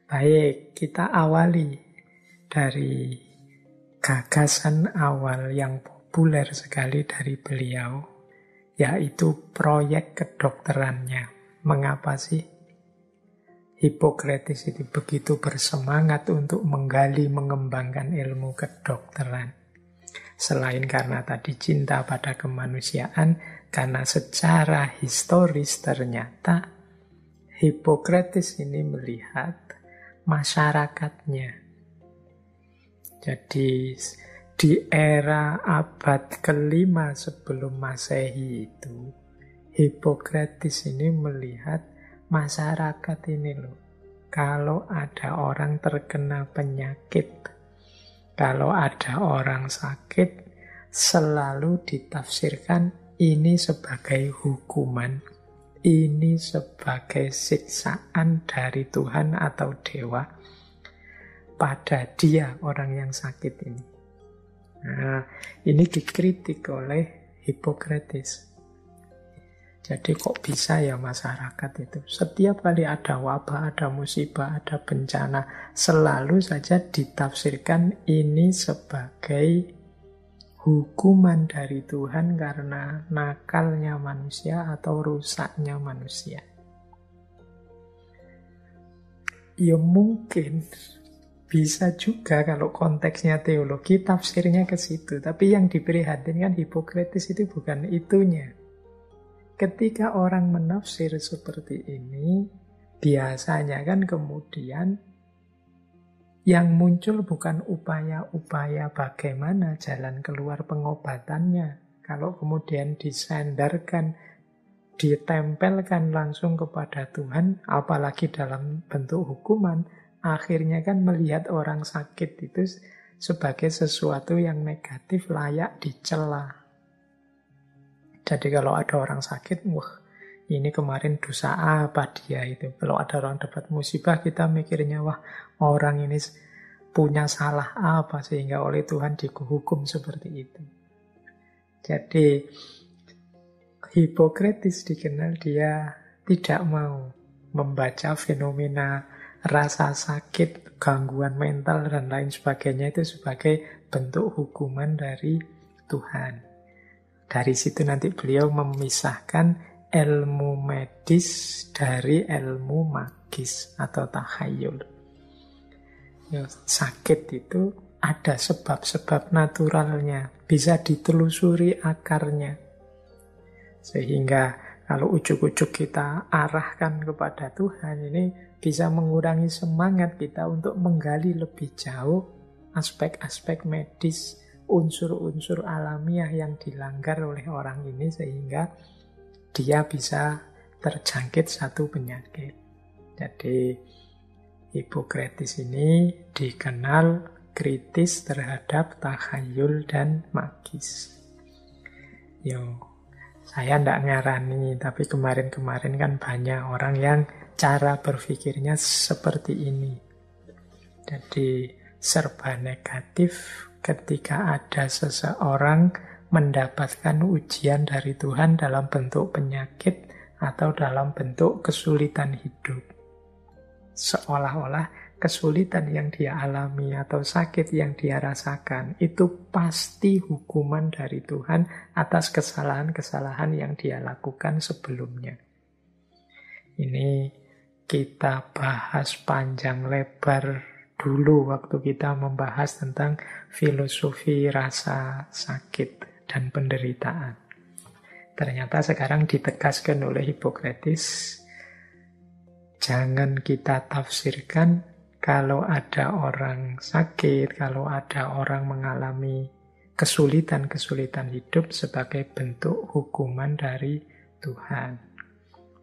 Baik, kita awali dari gagasan awal yang populer sekali dari beliau, yaitu proyek kedokterannya. Mengapa sih Hippocrates itu begitu bersemangat untuk menggali, mengembangkan ilmu kedokteran? Selain karena tadi cinta pada kemanusiaan, karena secara historis ternyata Hippocrates ini melihat masyarakatnya. Jadi di era abad ke-5 sebelum Masehi itu, Hippocrates ini melihat masyarakat ini loh. Kalau ada orang terkena penyakit, kalau ada orang sakit, selalu ditafsirkan ini sebagai hukuman, ini sebagai siksaan dari Tuhan atau dewa pada dia, orang yang sakit ini. Nah, ini dikritik oleh Hippocrates. Jadi kok bisa ya masyarakat itu? Setiap kali ada wabah, ada musibah, ada bencana, selalu saja ditafsirkan ini sebagai hukuman dari Tuhan karena nakalnya manusia atau rusaknya manusia. Ya mungkin bisa juga kalau konteksnya teologi, tafsirnya ke situ. Tapi yang diprihatinkan Hippocrates itu bukan itunya. Ketika orang menafsir seperti ini, biasanya kan kemudian yang muncul bukan upaya-upaya bagaimana jalan keluar pengobatannya. Kalau kemudian disandarkan, ditempelkan langsung kepada Tuhan, apalagi dalam bentuk hukuman, akhirnya kan melihat orang sakit itu sebagai sesuatu yang negatif, layak dicela. Jadi kalau ada orang sakit, wah ini kemarin dosa apa dia itu. Kalau ada orang dapat musibah, kita mikirnya, wah orang ini punya salah apa sehingga oleh Tuhan dihukum seperti itu. Jadi Hippocrates dikenal dia tidak mau membaca fenomena rasa sakit, gangguan mental dan lain sebagainya itu sebagai bentuk hukuman dari Tuhan. Dari situ nanti beliau memisahkan ilmu medis dari ilmu magis atau takhayul. Ya, sakit itu ada sebab-sebab naturalnya, bisa ditelusuri akarnya. Sehingga kalau ujuk-ujuk kita arahkan kepada Tuhan, ini bisa mengurangi semangat kita untuk menggali lebih jauh aspek-aspek medis, unsur-unsur alamiah yang dilanggar oleh orang ini sehingga dia bisa terjangkit satu penyakit. Jadi Hippocrates ini dikenal kritis terhadap takhayul dan magis. Saya tidak ngarani, tapi kemarin-kemarin kan banyak orang yang cara berpikirnya seperti ini. Jadi serba negatif ketika ada seseorang mendapatkan ujian dari Tuhan dalam bentuk penyakit atau dalam bentuk kesulitan hidup. Seolah-olah kesulitan yang dia alami atau sakit yang dia rasakan itu pasti hukuman dari Tuhan atas kesalahan-kesalahan yang dia lakukan sebelumnya. Ini kita bahas panjang lebar dulu waktu kita membahas tentang filosofi rasa sakit dan penderitaan. Ternyata sekarang ditegaskan oleh Hippocrates, jangan kita tafsirkan kalau ada orang sakit, kalau ada orang mengalami kesulitan-kesulitan hidup sebagai bentuk hukuman dari Tuhan.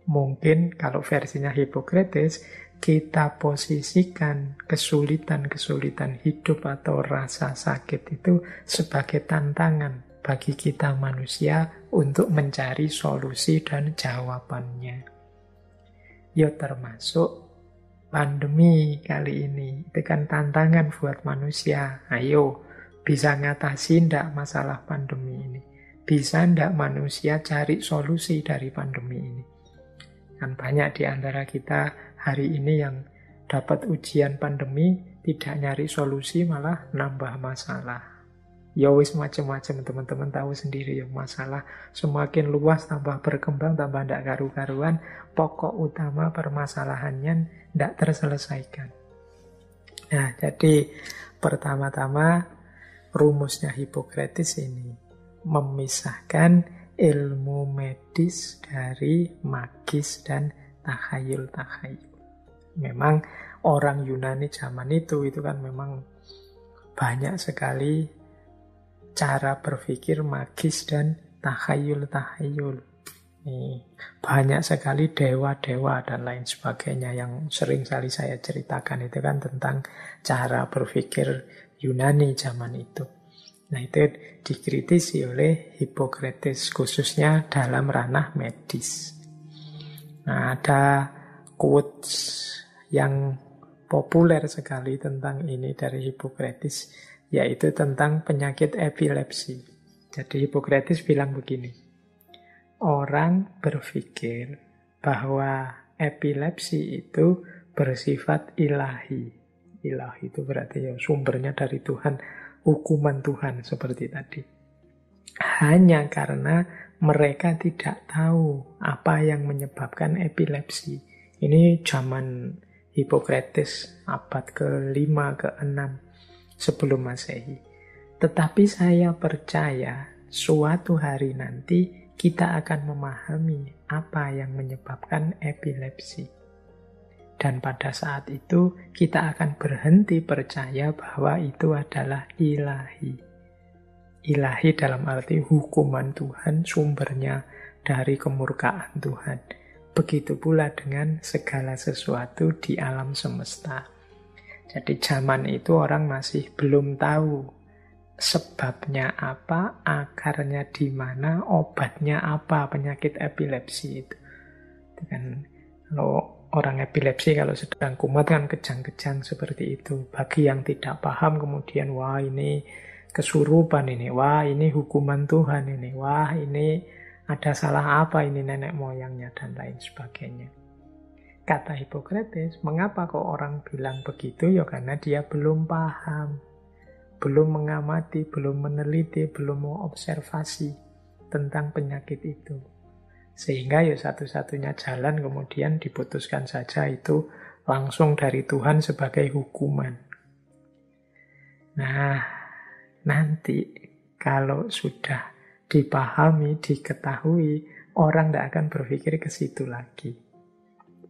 Mungkin kalau versinya Hippocrates, kita posisikan kesulitan-kesulitan hidup atau rasa sakit itu sebagai tantangan bagi kita manusia untuk mencari solusi dan jawabannya. Ya termasuk pandemi kali ini. Itu kan tantangan buat manusia. Ayo, bisa ngatasi ndak masalah pandemi ini? Bisa ndak manusia cari solusi dari pandemi ini? Kan banyak di antara kita hari ini yang dapat ujian pandemi, tidak nyari solusi, malah nambah masalah. Ya wis macam-macam, teman-teman tahu sendiri ya, masalah semakin luas, tambah berkembang, tambah ndak karu-karuan, pokok utama permasalahannya ndak terselesaikan. Nah, jadi pertama-tama rumusnya Hippocrates ini memisahkan ilmu medis dari magis dan takhayul-takhayul. Memang orang Yunani zaman itu kan memang banyak sekali cara berpikir magis dan takhayul-takhayul. Banyak sekali dewa-dewa dan lain sebagainya yang sering kali saya ceritakan itu kan tentang cara berpikir Yunani zaman itu. Nah, itu dikritisi oleh Hippocrates khususnya dalam ranah medis. Nah, ada quotes yang populer sekali tentang ini dari Hippocrates, yaitu tentang penyakit epilepsi. Jadi Hippocrates bilang begini, orang berpikir bahwa epilepsi itu bersifat ilahi. Ilahi itu berarti ya sumbernya dari Tuhan, hukuman Tuhan seperti tadi. Hanya karena mereka tidak tahu apa yang menyebabkan epilepsi. Ini zaman Hippocrates abad ke-5, ke-6 sebelum Masehi. Tetapi saya percaya suatu hari nanti kita akan memahami apa yang menyebabkan epilepsi. Dan pada saat itu kita akan berhenti percaya bahwa itu adalah ilahi. Ilahi dalam arti hukuman Tuhan, sumbernya dari kemurkaan Tuhan. Begitu pula dengan segala sesuatu di alam semesta. Jadi zaman itu orang masih belum tahu sebabnya apa, akarnya di mana, obatnya apa penyakit epilepsi itu. Itu kan kalau orang epilepsi kalau sedang kumat kan kejang-kejang seperti itu. Bagi yang tidak paham kemudian wah ini kesurupan ini, wah ini hukuman Tuhan ini, wah ini ada salah apa ini nenek moyangnya dan lain sebagainya. Kata Hippocrates, mengapa kok orang bilang begitu? Ya karena dia belum paham, belum mengamati, belum meneliti, belum mengobservasi tentang penyakit itu. Sehingga ya satu-satunya jalan kemudian diputuskan saja itu langsung dari Tuhan sebagai hukuman. Nah, nanti kalau sudah dipahami, diketahui, orang tidak akan berpikir ke situ lagi.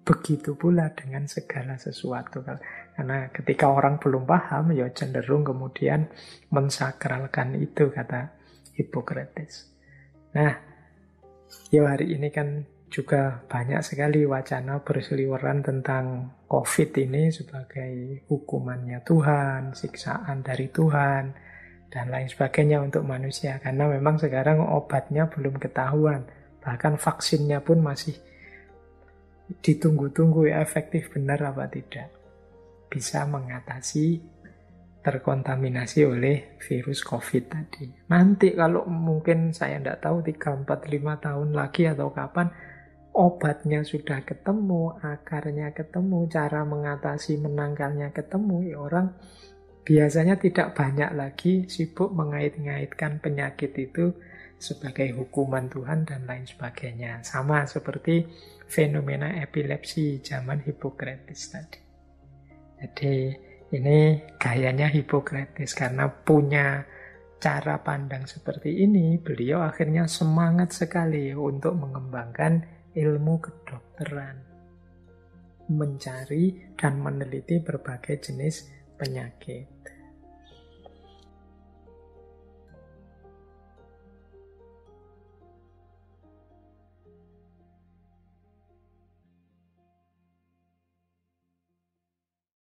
Begitu pula dengan segala sesuatu. Karena ketika orang belum paham, ya cenderung kemudian mensakralkan itu, kata Hippocrates. Nah, ya hari ini kan juga banyak sekali wacana berseliweran tentang COVID ini sebagai hukumannya Tuhan, siksaan dari Tuhan, dan lain sebagainya untuk manusia. Karena memang sekarang obatnya belum ketahuan. Bahkan vaksinnya pun masih ditunggu-tunggu ya, efektif benar apa tidak. Bisa mengatasi terkontaminasi oleh virus COVID tadi. Nanti kalau mungkin saya tidak tahu 3, 4, 5 tahun lagi atau kapan, obatnya sudah ketemu, akarnya ketemu, cara mengatasi menangkalnya ketemu, ya orang biasanya tidak banyak lagi sibuk mengait-ngaitkan penyakit itu sebagai hukuman Tuhan dan lain sebagainya. Sama seperti fenomena epilepsi zaman Hippocrates tadi. Jadi ini gayanya Hippocrates karena punya cara pandang seperti ini, beliau akhirnya semangat sekali untuk mengembangkan ilmu kedokteran, mencari dan meneliti berbagai jenis penyakit.